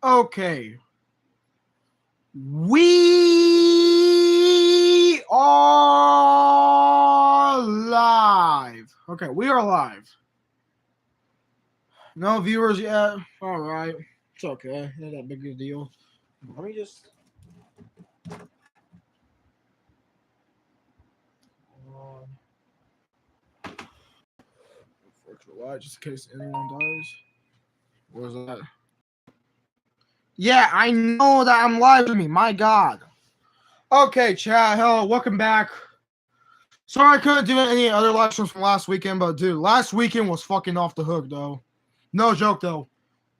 Okay. We are live. Okay, we are live. No viewers yet. All right. It's okay. Not that big of a deal. Let me just. Just in case anyone dies. What was that? Yeah, I know that I'm live to me. My God. Okay, chat. Hello, welcome back. Sorry I couldn't do any other live streams from last weekend, but dude, last weekend was fucking off the hook, though. No joke, though.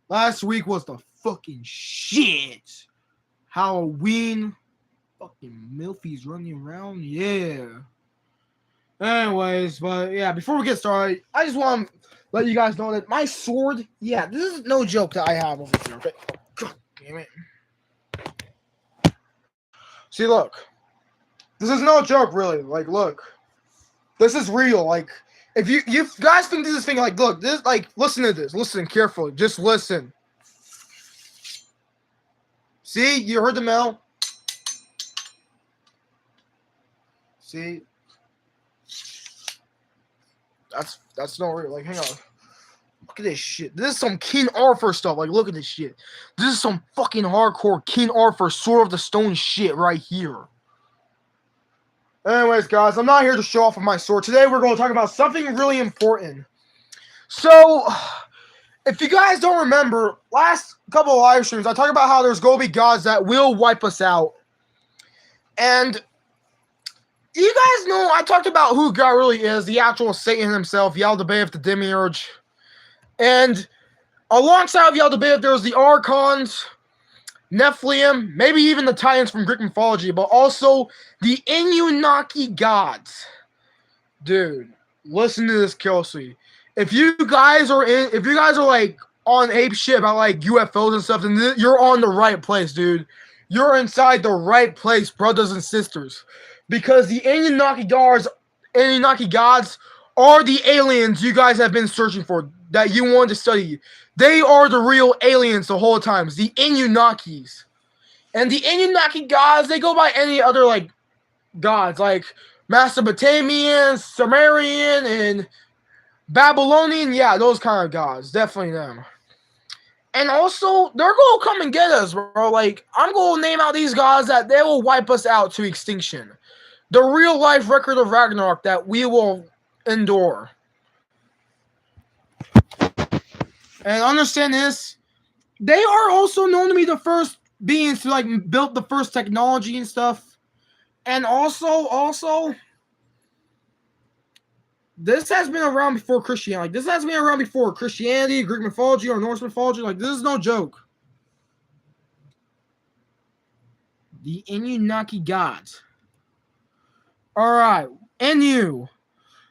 Last week was the fucking shit. Halloween. Fucking milfies running around. Yeah. Anyways, but yeah, before we get started, I just want to let you guys know that my sword, yeah, this is no joke that I have over here, okay? God damn it. See, look. This is no joke, really. Like, look. This is real. Like, if you guys think this is thing, like, look, this, like, listen to this. Listen carefully. Just listen. See? You heard the bell? See? That's not real. Like, hang on. Look at this shit. This is some King Arthur stuff. Like, look at this shit. This is some fucking hardcore King Arthur Sword of the Stone shit right here. Anyways, guys, I'm not here to show off of my sword. Today, we're going to talk about something really important. So, if you guys don't remember, last couple of live streams, I talked about how there's going to be gods that will wipe us out. And you guys know, I talked about who God really is, the actual Satan himself, Yaldabaoth the Demiurge. And alongside of Yaldabaoth, there's the Archons, Nephilim, maybe even the Titans from Greek mythology, but also the Anunnaki Gods. Dude, listen to this closely. If you guys are like on ape shit about like UFOs and stuff, then you're on the right place, dude. You're inside the right place, brothers and sisters. Because the Anunnaki gods are the aliens you guys have been searching for, that you wanted to study. They are the real aliens the whole time. It's the Anunnakis. And the Anunnaki gods, they go by any other like gods, like Mesopotamian, Sumerian, and Babylonian. Yeah, those kind of gods. Definitely them. And also, they're going to come and get us, bro. Like, I'm going to name out these gods that they will wipe us out to extinction. The real life record of Ragnarok that we will endure. And understand this, they are also known to be the first beings to like build the first technology and stuff. And also, this has been around before Christianity. Like, this has been around before Christianity, Greek mythology, or Norse mythology. Like, this is no joke. The Anunnaki gods. Alright, Anu.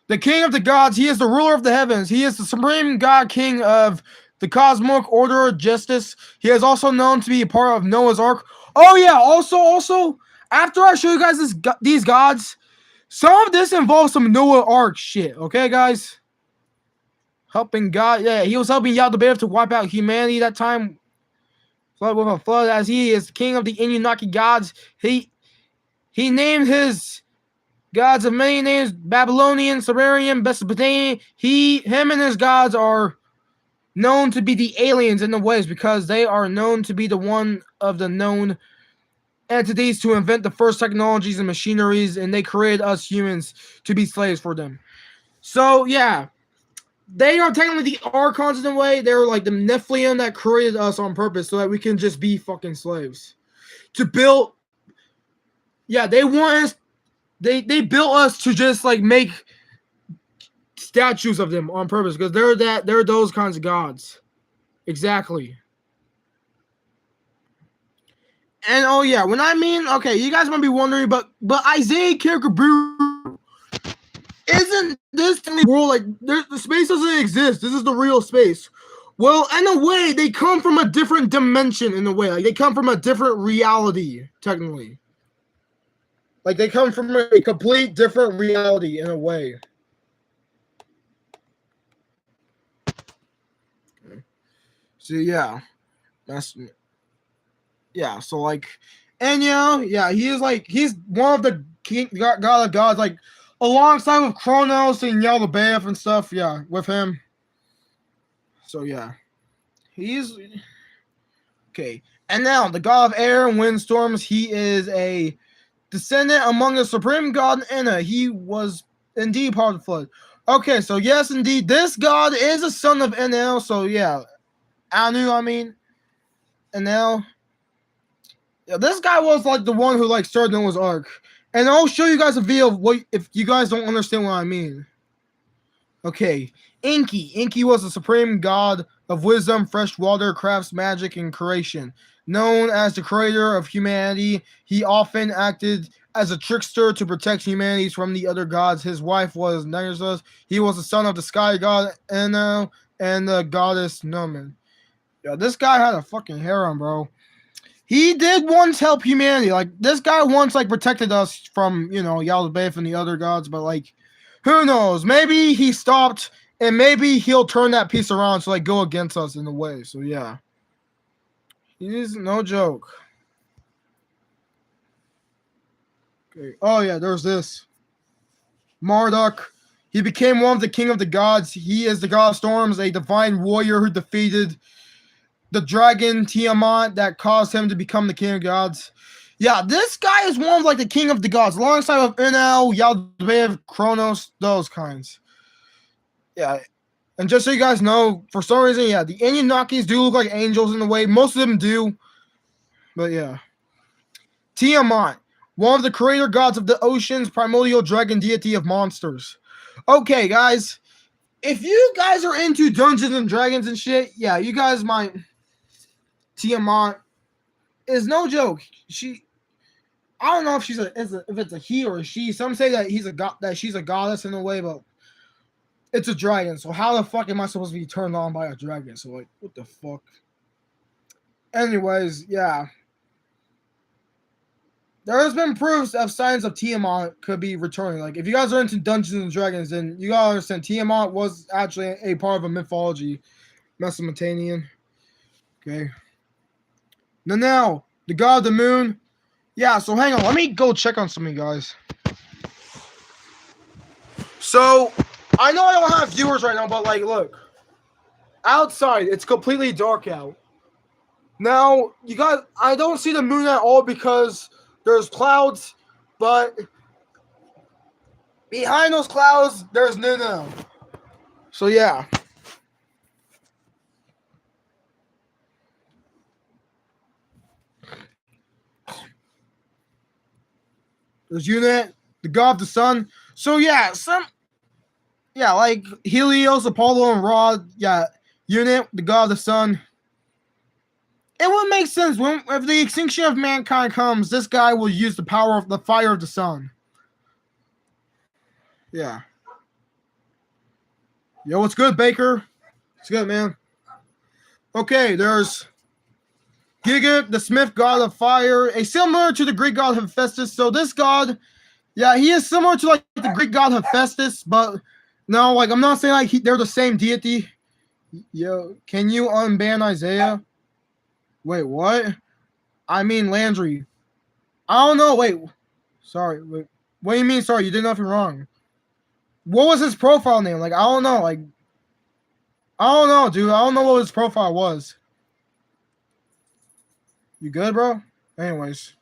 The king of the gods, he is the ruler of the heavens. He is the supreme god king of the cosmic order of justice. He is also known to be a part of Noah's Ark. Oh yeah, also, after I show you guys these gods, some of this involves some Noah Ark shit, okay, guys? Helping God, yeah, he was helping Yaldabaoth to wipe out humanity that time. Flood with a flood, as he is king of the Anunnaki gods. He named his gods of many names: Babylonian, Sumerian, Mesopotamian. Him and his gods are known to be the aliens in the ways, because they are known to be the one of the known entities to invent the first technologies and machineries, and they created us humans to be slaves for them. So yeah, they are technically the Archons in a way. They're like the Nephilim that created us on purpose so that we can just be fucking slaves. To build, yeah, they want us. They built us to just like make statues of them on purpose, because they're those kinds of gods. Exactly. And oh yeah, when I mean, okay, you guys might be wondering, but Isaiah Kierkegaard, isn't this the world, like the space doesn't exist? This is the real space. Well, in a way, they come from a different dimension. In a way, like they come from a different reality, technically. Like they come from a complete different reality in a way. So yeah, that's Yeah, so like, and yeah, he's one of the god of gods, like alongside with Kronos and Yaldabaoth and stuff. Yeah, with him. So yeah, he's okay. And now the god of air and windstorms. He is a descendant among the supreme god Enna. He was indeed part of the flood. Okay, so yes, indeed, this god is a son of Enel. So yeah, Anu. I mean, Enel. Yeah, this guy was like the one who like started Noah's Ark, and I'll show you guys a video of what if you guys don't understand what I mean. Okay, Enki. Enki was the supreme god of wisdom, fresh water, crafts, magic, and creation. Known as the creator of humanity, he often acted as a trickster to protect humanity from the other gods. His wife was Nysa. He was the son of the sky god Enel and the goddess Numen. Yeah, this guy had a fucking harem, bro. He did once help humanity. Like this guy once like protected us from, Yaldabaoth and the other gods, but like who knows? Maybe he stopped and maybe he'll turn that piece around to like go against us in a way. So yeah. He's no joke. Okay. Oh yeah, there's this. Marduk. He became one of the king of the gods. He is the god of storms, a divine warrior who defeated the dragon Tiamat that caused him to become the king of gods. Yeah, this guy is one of like the king of the gods, alongside of Enel, Yaldabaoth, Kronos, those kinds. Yeah, and just so you guys know, for some reason, yeah, the Anunnakis do look like angels in a way. Most of them do, but yeah. Tiamat, one of the creator gods of the oceans, primordial dragon deity of monsters. Okay, guys, if you guys are into Dungeons and Dragons and shit, yeah, you guys might. Tiamat is no joke. I don't know if if it's a he or a she. Some say that she's a goddess in a way, but it's a dragon. So how the fuck am I supposed to be turned on by a dragon? So like, what the fuck? Anyways, yeah. There has been proofs of signs of Tiamat could be returning. Like, if you guys are into Dungeons and Dragons, then you gotta understand Tiamat was actually a part of a mythology, Mesopotamian. Okay. Now, the god of the moon. Yeah, so hang on. Let me go check on something, guys. So, I know I don't have viewers right now, but like, look. Outside, it's completely dark out. Now, I don't see the moon at all because there's clouds, but behind those clouds, there's no. So, yeah. There's Unit, the god of the sun. So, yeah, like Helios, Apollo, and Ra, yeah, Unit, the god of the sun. It would make sense if the extinction of mankind comes, this guy will use the power of the fire of the sun. Yeah. Yo, what's good, Baker? It's good, man. Okay, there's Giga, the Smith god of fire, a similar to the Greek god Hephaestus. So this god, yeah, he is similar to like the Greek god Hephaestus, but no, like I'm not saying like they're the same deity. Yo, can you unban Isaiah? Wait, what? I mean Landry. I don't know. Wait, sorry. Wait, what do you mean? Sorry, you did nothing wrong. What was his profile name? Like I don't know. Like I don't know, dude. I don't know what his profile was. You good, bro? Anyways.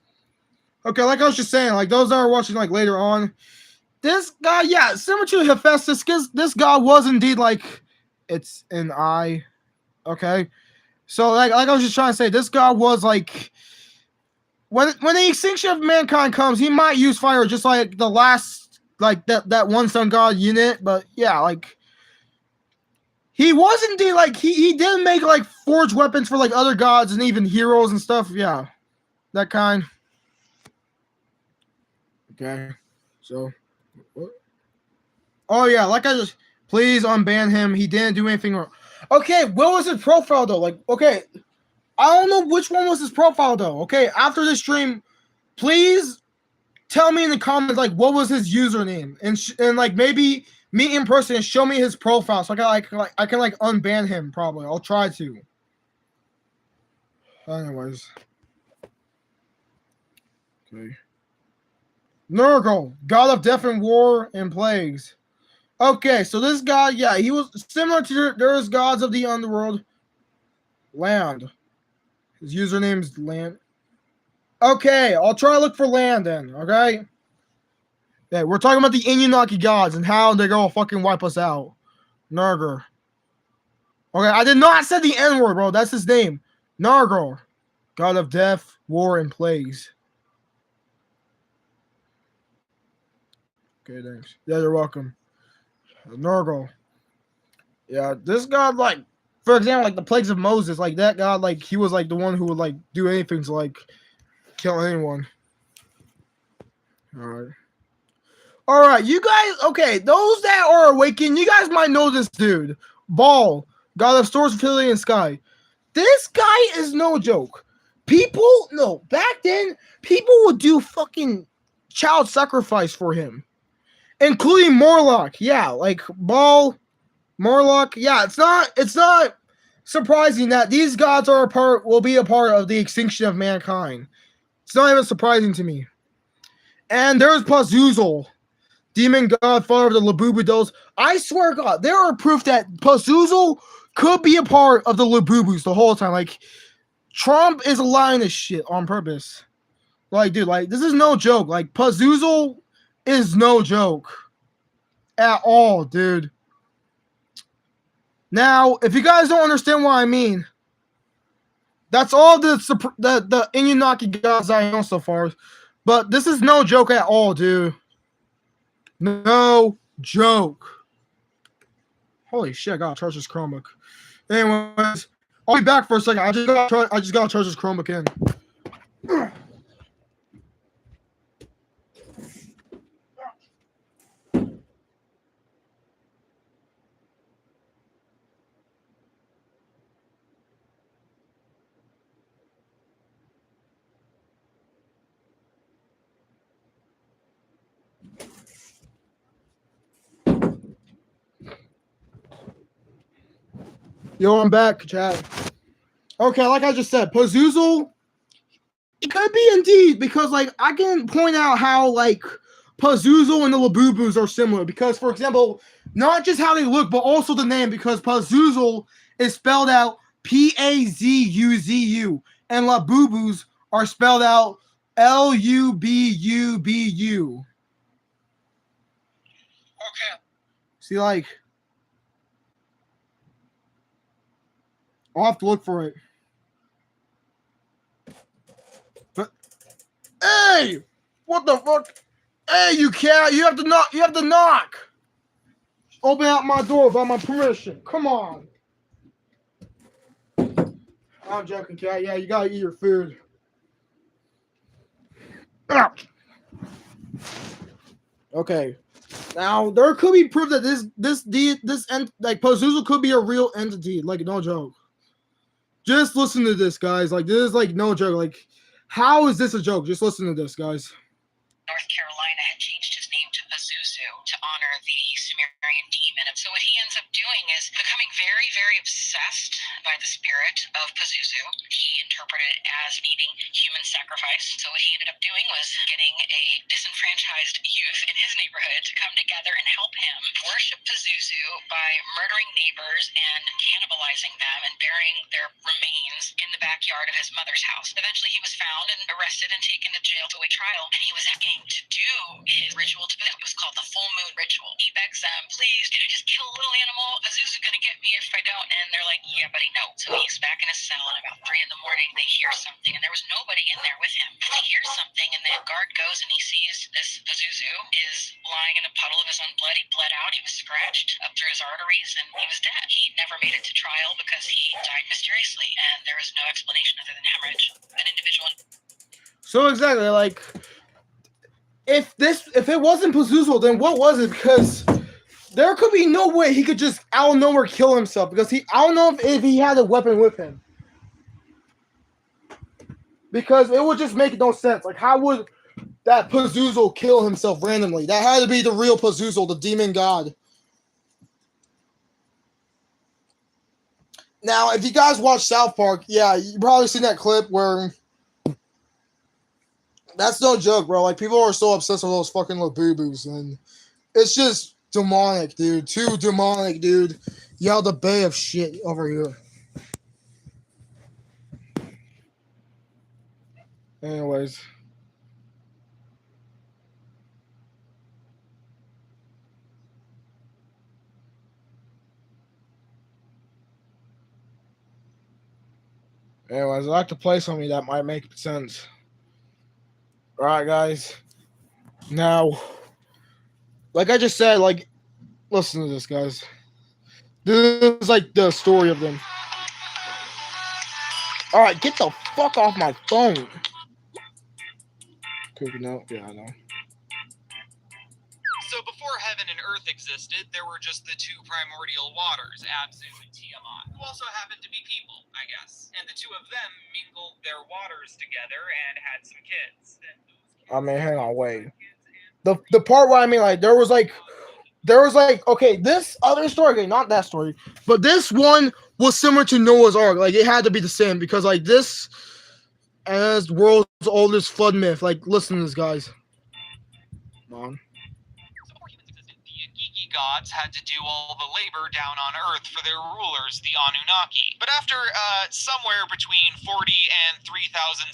Okay, like I was just saying, like those that are watching like later on, this guy, yeah, similar to Hephaestus, because this guy was indeed like it's an eye. Okay. So like I was just trying to say, this guy was like when the extinction of mankind comes, he might use fire just like the last like that one sun god unit, but yeah, like he was indeed like he did make like forged weapons for like other gods and even heroes and stuff. Yeah, that kind. Okay, so what? Oh yeah, like I just please unban him. He didn't do anything wrong. Okay, what was his profile though? Like, okay, I don't know which one was his profile though. Okay, after this stream, please tell me in the comments like what was his username and like maybe meet in person and show me his profile so I can unban him probably. I'll try to. Anyways. Okay. Nurgle, god of death and war and plagues. Okay, so this god, yeah, he was similar to there's gods of the underworld. Land. His username is Land. Okay, I'll try to look for land then, okay? Yeah, we're talking about the Anunnaki gods and how they're gonna fucking wipe us out. Nurgle. Okay, I did not say the N-word, bro. That's his name. Nurgle. God of death, war, and plagues. Okay, thanks. Yeah, you're welcome. Nurgle. Yeah, this god, like, for example, like the plagues of Moses, like that god, like he was like the one who would like do anything to like kill anyone. All right, you guys. Okay, those that are awakened, you guys might know this dude, Baal, god of stars, fertility, and sky. This guy is no joke. Back then, people would do fucking child sacrifice for him, including Morlock. Yeah, like Baal, Morlock. Yeah, it's not surprising that these gods will be a part of the extinction of mankind. It's not even surprising to me. And there's Pazuzu, demon god, father of the Labubu dolls. I swear to God, there are proof that Pazuzu could be a part of the Labubus the whole time. Like, Trump is lying this shit on purpose. Like, dude, like, this is no joke. Like, Pazuzu is no joke at all, dude. Now, if you guys don't understand what I mean, that's all the Anunnaki gods I know so far. But this is no joke at all, dude. No joke. Holy shit, I gotta charge this Chromebook. Anyways, I'll be back for a second. I just gotta charge this Chromebook in. Yo, I'm back, chat. Okay, like I just said, Pazuzu, it could be indeed, because like I can point out how like Pazuzu and the Labubus are similar. Because, for example, not just how they look, but also the name, because Pazuzu is spelled out Pazuzu, and Labubus are spelled out Lububu. Okay. See, like, I'll have to look for it. But, hey, what the fuck? Hey, you cat! You have to knock. You have to knock. Open out my door without my permission. Come on. I'm joking, cat. Yeah, you gotta eat your food. Okay. Now there could be proof that this like Pazuzu could be a real entity. Like, no joke. Just listen to this, guys. Like, this is like no joke. Like, how is this a joke? Just listen to this, guys. North Carolina had changed his name to Pazuzu to honor the Sumerian demon. And so what he ends up doing is becoming very, very obsessed by the spirit of Pazuzu. He interpreted it as needing human sacrifice. So what he ended up doing was getting a disenfranchised youth in his neighborhood to come together and help him worship Pazuzu by murdering neighbors and cannibalizing them and burying their remains in the backyard of his mother's house. Eventually he was found and arrested and taken to jail to await trial, and he was asking to do his ritual to them. It was called the full moon ritual. He begs them, please, can I just kill a little animal? Pazuzu's gonna get me if I don't. And they're like, yeah, buddy, no. So he's back in his cell, and about 3 a.m. they hear something, and there was nobody in there with him. And he hears something, and the guard goes and he sees this Pazuzu is lying in a puddle of his own blood. He bled out, he was scratched up through his arteries, and he was dead. He never made it to trial because he died mysteriously, and there was no explanation other than hemorrhage. An individual. So exactly, like, if it wasn't Pazuzu, then what was it? Because there could be no way he could just out of nowhere kill himself, because I don't know if he had a weapon with him. Because it would just make no sense. Like, how would that Pazuzu kill himself randomly? That had to be the real Pazuzu, the demon god. Now, if you guys watch South Park, yeah, you probably seen that clip where That's no joke, bro. Like, people are so obsessed with those fucking Labubus, and it's just demonic, dude. Too demonic, dude. Y'all the bay of shit over here. Anyways. Anyways, I'd like to play something that might make sense. Alright, guys. Now, like I just said, like, listen to this, guys. This is like the story of them. Alright, get the fuck off my phone. Cooking out? Yeah, I know. So before heaven and earth existed, there were just the two primordial waters, Abzu and Tiamat, who also happened to be people, I guess. And the two of them mingled their waters together and had some kids. I mean, hang on, wait. The part where I mean, like, there was like, okay, this other story, okay, not that story, but this one was similar to Noah's Ark. Like, it had to be the same because, like, this as the world's oldest flood myth. Like, listen to this, guys. Come on. The gods had to do all the labor down on Earth for their rulers, the Anunnaki. But after somewhere between 40 and 3,600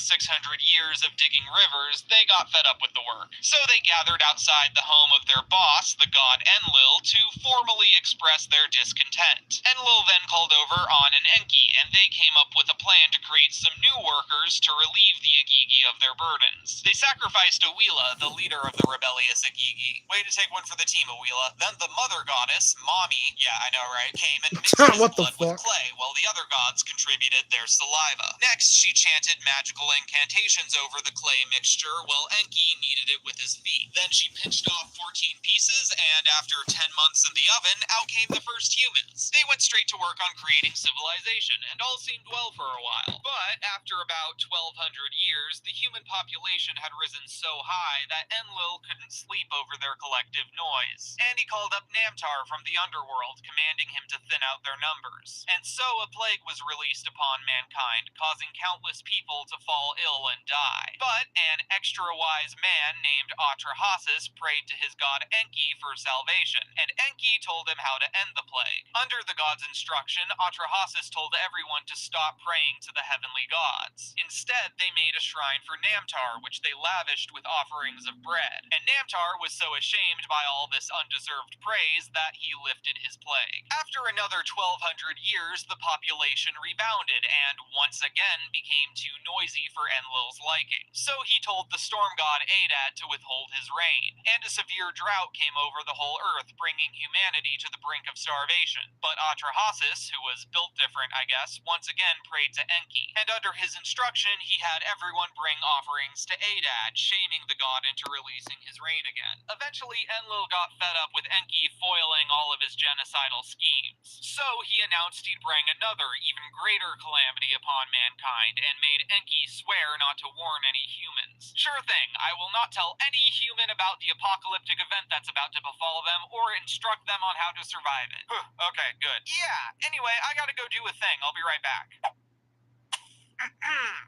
years of digging rivers, they got fed up with the work. So they gathered outside the home of their boss, the god Enlil, to formally express their discontent. Enlil then called over An and Enki, and they came up with a plan to create some new workers to relieve the Igigi of their burdens. They sacrificed Awila, the leader of the rebellious Igigi. Way to take one for the team, Awila. Then the mother goddess, Mami, yeah, I know, right, came and mixed his What the blood with fuck? clay, while the other gods contributed their saliva. Next, she chanted magical incantations over the clay mixture, while Enki kneaded it with his feet. Then she pinched off 14 pieces, and after 10 months in the oven, out came the first humans. They went straight to work on creating civilization, and all seemed well for a while. But after about 1,200 years, the human population had risen so high that Enlil couldn't sleep over their collective noise. And he called up Namtar from the underworld, commanding him to thin out their numbers. And so a plague was released upon mankind, causing countless people to fall ill and die. But an extra-wise man named Atrahasis prayed to his god Enki for salvation, and Enki told him how to end the plague. Under the god's instruction, Atrahasis told everyone to stop praying to the heavenly gods. Instead, they made a shrine for Namtar, which they lavished with offerings of bread. And Namtar was so ashamed by all this undeserved praise that he lifted his plague. After another 1,200 years, the population rebounded and once again became too noisy for Enlil's liking. So he told the storm god Adad to withhold his rain, and a severe drought came over the whole earth, bringing humanity to the brink of starvation. But Atrahasis, who was built different, I guess, once again prayed to Enki, and under his instruction, he had everyone bring offerings to Adad, shaming the god into releasing his rain again. Eventually, Enlil got fed up with Enki foiling all of his genocidal schemes. So he announced he'd bring another, even greater calamity upon mankind, and made Enki swear not to warn any humans. Sure thing, I will not tell any human about the apocalyptic event that's about to befall them, or instruct them on how to survive it. Okay, good. Yeah, anyway, I gotta go do a thing. I'll be right back.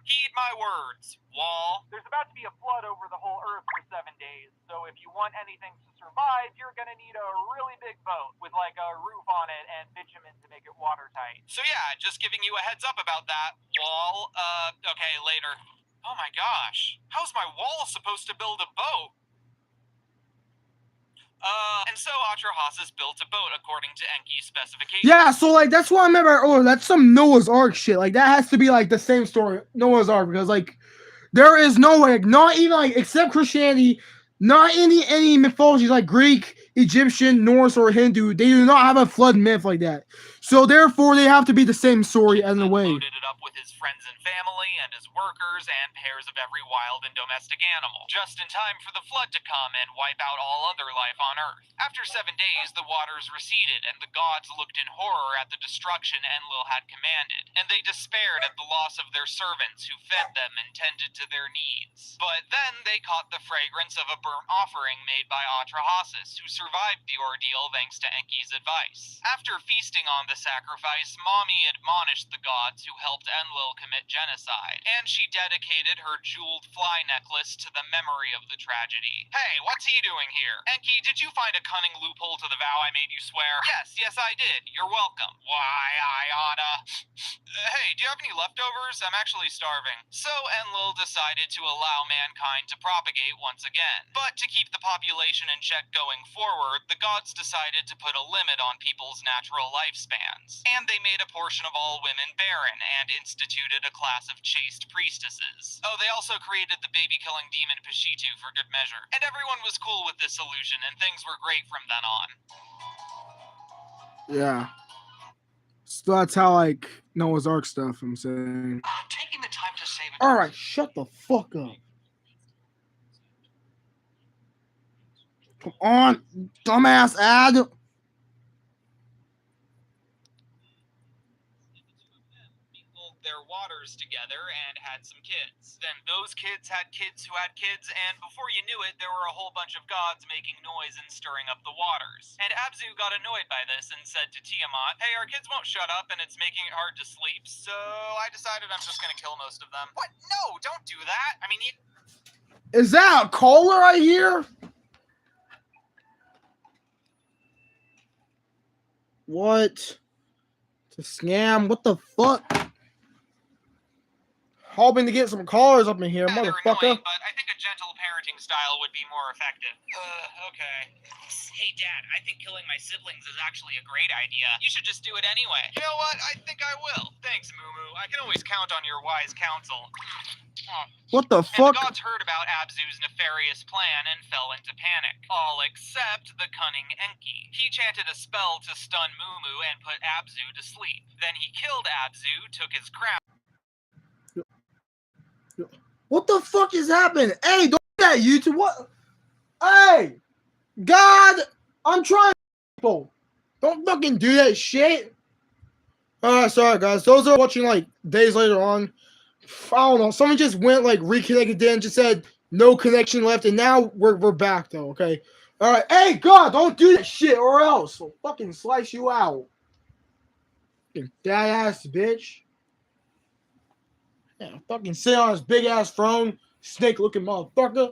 Heed my words, Wall. There's about to be a flood over the whole Earth for 7 days, so if you want anything to survive, you're gonna need a really big boat with like a roof on it and bitumen to make it watertight. So yeah, just giving you a heads up about that, Wall. Okay, later. Oh my gosh, how's my wall supposed to build a boat? And so Atrahasis built a boat according to Enki's specifications. Yeah, so like that's what I meant by earlier. That's some Noah's Ark shit. Like that has to be like the same story, Noah's Ark, because like there is no way, not even like except Christianity, not any mythologies like Greek, Egyptian, Norse, or Hindu. They do not have a flood myth like that. So therefore, they have to be the same story in a way. Loaded it up with his friends and family and his workers and pairs of every wild and domestic animal, just in time for the flood to come and wipe out all other life on Earth. After 7 days, the waters receded, and the gods looked in horror at the destruction Enlil had commanded, and they despaired at the loss of their servants who fed them and tended to their needs. But then they caught the fragrance of a burnt offering made by Atrahasis, who survived the ordeal thanks to Enki's advice. After feasting on the sacrifice, Mommy admonished the gods who helped Enlil commit genocide, and she dedicated her jeweled fly necklace to the memory of the tragedy. Hey, what's he doing here? Enki, did you find a cunning loophole to the vow I made you swear? Yes, I did. You're welcome. Why, I oughta... Hey, do you have any leftovers? I'm actually starving. So Enlil decided to allow mankind to propagate once again. But to keep the population in check going forward, the gods decided to put a limit on people's natural lifespans. And they made a portion of all women barren and instituted a class of chaste priestesses. Oh, they also created the baby-killing demon Peshitu for good measure. And everyone was cool with this solution, and things were great from then on. Yeah. So that's how, like, Noah's Ark stuff, I'm saying. Taking the time to save it. Alright, shut the fuck up. Come on, dumbass ad. Their waters together and had some kids. Then those kids had kids who had kids, and before you knew it, there were a whole bunch of gods making noise and stirring up the waters. And Abzu got annoyed by this and said to Tiamat, hey, our kids won't shut up and it's making it hard to sleep, so I decided I'm just gonna kill most of them. What? No, don't do that. I mean, Is that a caller I hear? What? It's a scam? What the fuck? Hoping to get some callers up in here, they're motherfucker. annoying, but I think a gentle parenting style would be more effective. Okay. Hey, Dad, I think killing my siblings is actually a great idea. You should just do it anyway. You know what? I think I will. Thanks, Moo. I can always count on your wise counsel. What the And fuck? the gods heard about Abzu's nefarious plan and fell into panic. All except the cunning Enki. He chanted a spell to stun Moo and put Abzu to sleep. Then he killed Abzu, took his crown. What the fuck is happening? Hey, don't do that, YouTube. What? Hey, God, I'm trying. People, don't fucking do that shit. Sorry guys. Those are watching like days later on. I don't know. Someone just went like reconnected, then just said no connection left, and now we're back though. Okay. All right. Hey, God, don't do that shit, or else I'll fucking slice you out. Fucking fat ass bitch. Yeah, fucking sit on his big ass throne, snake looking motherfucker.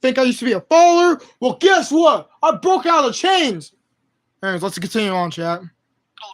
Think I used to be a follower? Well, guess what? I broke out of chains. Anyways, let's continue on, chat.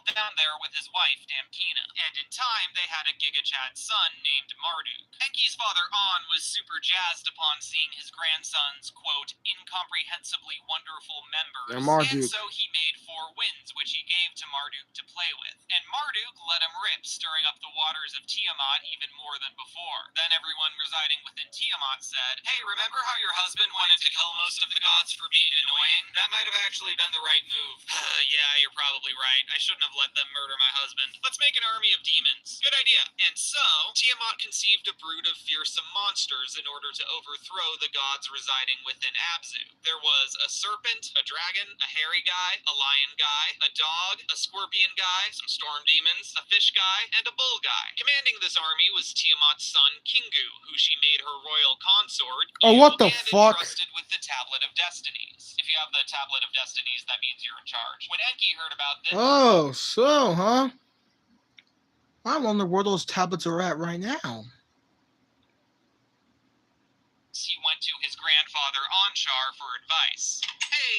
Down there with his wife, Damkina, and in time they had a Giga Chad son named Marduk. Enki's father An was super jazzed upon seeing his grandson's, quote, incomprehensibly wonderful members, and so he made 4 winds, which he gave to Marduk to play with. And Marduk let him rip, stirring up the waters of Tiamat even more than before. Then everyone residing within Tiamat said, hey, remember how your husband wanted to kill most of the gods for being annoying? That might have actually been the right move. Yeah, you're probably right. I shouldn't have let them murder my husband. Let's make an army of demons. Good idea. And so, Tiamat conceived a brood of fearsome monsters in order to overthrow the gods residing within Abzu. There was a serpent, a dragon, a hairy guy, a lion guy, a dog, a scorpion guy, some storm demons, a fish guy, and a bull guy. Commanding this army was Tiamat's son, Kingu, who she made her royal consort, Oh, what the and fuck? entrusted with the Tablet of Destinies. If you have the Tablet of Destinies, that means you're in charge. When Enki heard about this... Oh, so, huh? I wonder where those tablets are at right now. He went to his grandfather Anshar for advice. Hey,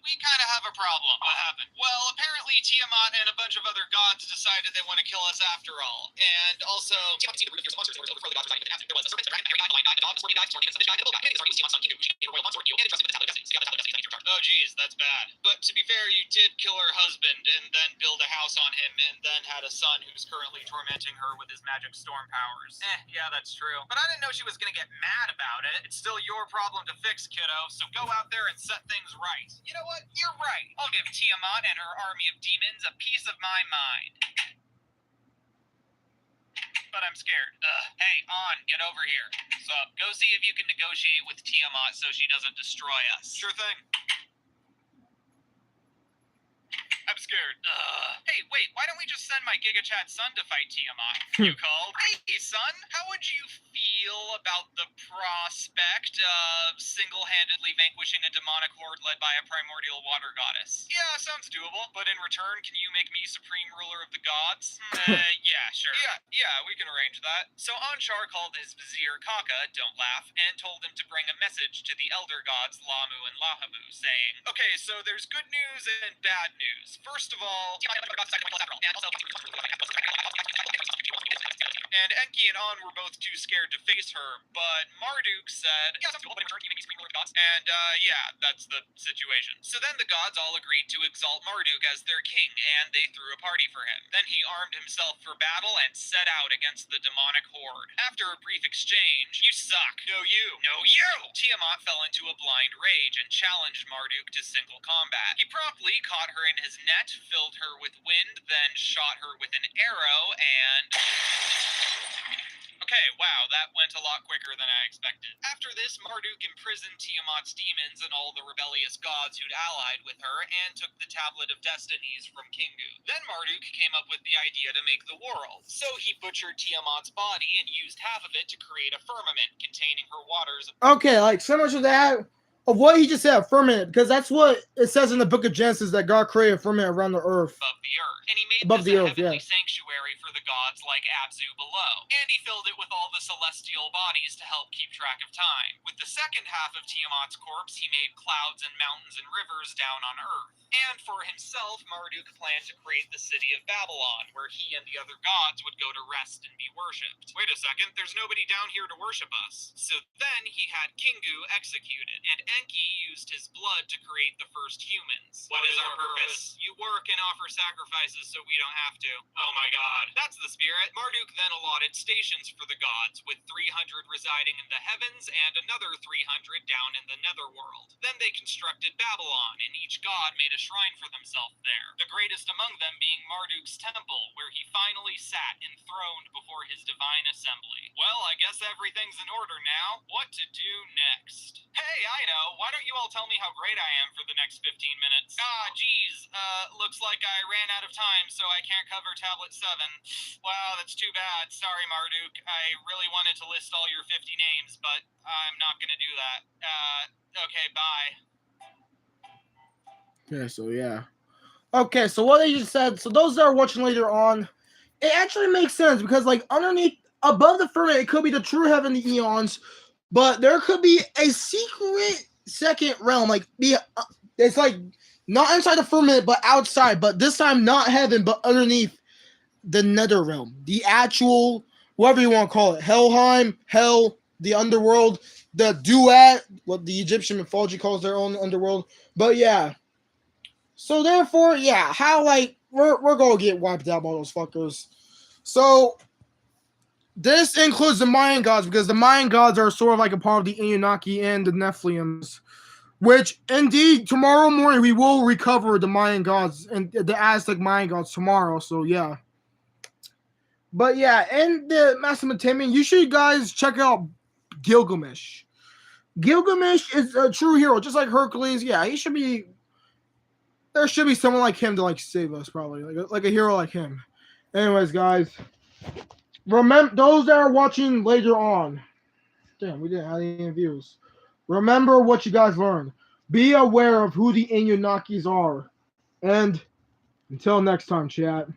we kind of have a problem. What happened? Well, apparently Tiamat and a bunch of other gods decided they want to kill us after all. And also... Tiamat conceived a brood of fearsome monsters in order to overthrow the gods residing within Abzu. There was a serpent, a dragon, a hairy guy, a lion guy, a dog, a scorpion guy, storm demons, a fish guy, and a bull guy. Commanding this army was Tiamat's son Kingu, who she made her royal consort, and entrusted with the Tablet of Destinies. So you have the Tablet of Destinies, that means you're in charge. Oh, geez, that's bad. But to be fair, you did kill her husband, and then build a house on him, and then had a son who's currently tormenting her with his magic storm powers. Yeah, that's true. But I didn't know she was gonna get mad about it. It's still your problem to fix, kiddo, so go out there and set things right. You know what? You're right. I'll give Tiamat and her army of demons a piece of my mind. But I'm scared. Hey, An, get over here. Sup? Go see if you can negotiate with Tiamat so she doesn't destroy us. Sure thing. I'm scared. Hey, wait, why don't we just send my Giga Chad son to fight Tiamat? You called? Hey, son, how would you feel feel about the prospect of single-handedly vanquishing a demonic horde led by a primordial water goddess? Yeah, sounds doable, but in return, can you make me supreme ruler of the gods? Yeah, sure. Yeah, we can arrange that. So Anshar called his vizier Kaka, don't laugh, and told him to bring a message to the elder gods Lamu and Lahamu, saying, okay, so there's good news and bad news. First of all, and Enki and An were both too scared to face her, but Marduk said, yeah, sounds cool, but in return, can you make me supreme ruler of the gods? And, yeah, that's the situation. So then the gods all agreed to exalt Marduk as their king, and they threw a party for him. Then he armed himself for battle and set out against the demonic horde. After a brief exchange, you suck. No, you. No, you! Tiamat fell into a blind rage and challenged Marduk to single combat. He promptly caught her in his net, filled her with wind, then shot her with an arrow, and... Okay, wow, that went a lot quicker than I expected. After this, Marduk imprisoned Tiamat's demons and all the rebellious gods who'd allied with her, and took the Tablet of Destinies from Kingu. Then Marduk came up with the idea to make the world. So he butchered Tiamat's body and used half of it to create a firmament containing her waters. Okay, like so much of that, of what he just said, firmament, because that's what it says in the book of Genesis, that God created a firmament around the earth. Above the earth. And he made Above this the a earth, heavenly yeah. sanctuary for the gods like Abzu below. And he filled it with all the celestial bodies to help keep track of time. With the second half of Tiamat's corpse, he made clouds and mountains and rivers down on earth. And for himself, Marduk planned to create the city of Babylon, where he and the other gods would go to rest and be worshipped. Wait a second, there's nobody down here to worship us. So then he had Kingu executed, and Enki used his blood to create the first humans. What is our purpose? You work and offer sacrifices so we don't have to. Oh my god. That's the spirit. Marduk then allotted stations for the gods, with 300 residing in the heavens and another 300 down in the netherworld. Then they constructed Babylon, and each god made a shrine for themselves there. The greatest among them being Marduk's temple, where he finally sat enthroned before his divine assembly. Well, I guess everything's in order now. What to do next? Hey, I know. Why don't you all tell me how great I am for the next 15 minutes? Geez. Looks like I ran out of time, so I can't cover Tablet 7. Wow, that's too bad. Sorry, Marduk. I really wanted to list all your 50 names, but I'm not gonna do that. Okay, bye. Okay, so yeah. Okay, so what they just said, so those that are watching later on, it actually makes sense because, like, underneath, above the firmament, it could be the true heaven, the eons, but there could be a secret second realm, like, it's like not inside the firmament, but outside, but this time not heaven, but underneath the nether realm, the actual, whatever you want to call it, Helheim, hell, the underworld, the duat, what the Egyptian mythology calls their own underworld, but yeah. So therefore, yeah, how like we're gonna get wiped out by those fuckers. So this includes the Mayan gods because the Mayan gods are sort of like a part of the Anunnaki and the Nephilims, which indeed tomorrow morning we will recover the Mayan gods and the Aztec Mayan gods tomorrow. So yeah. But yeah, and the Mesopotamian, you should guys check out Gilgamesh. Gilgamesh is a true hero, just like Hercules. Yeah, he should be. There should be someone like him to like save us, probably like a hero like him. Anyways, guys, remember those that are watching later on. Damn, we didn't have any views. Remember what you guys learned. Be aware of who the Anunnakis are, and until next time, chat.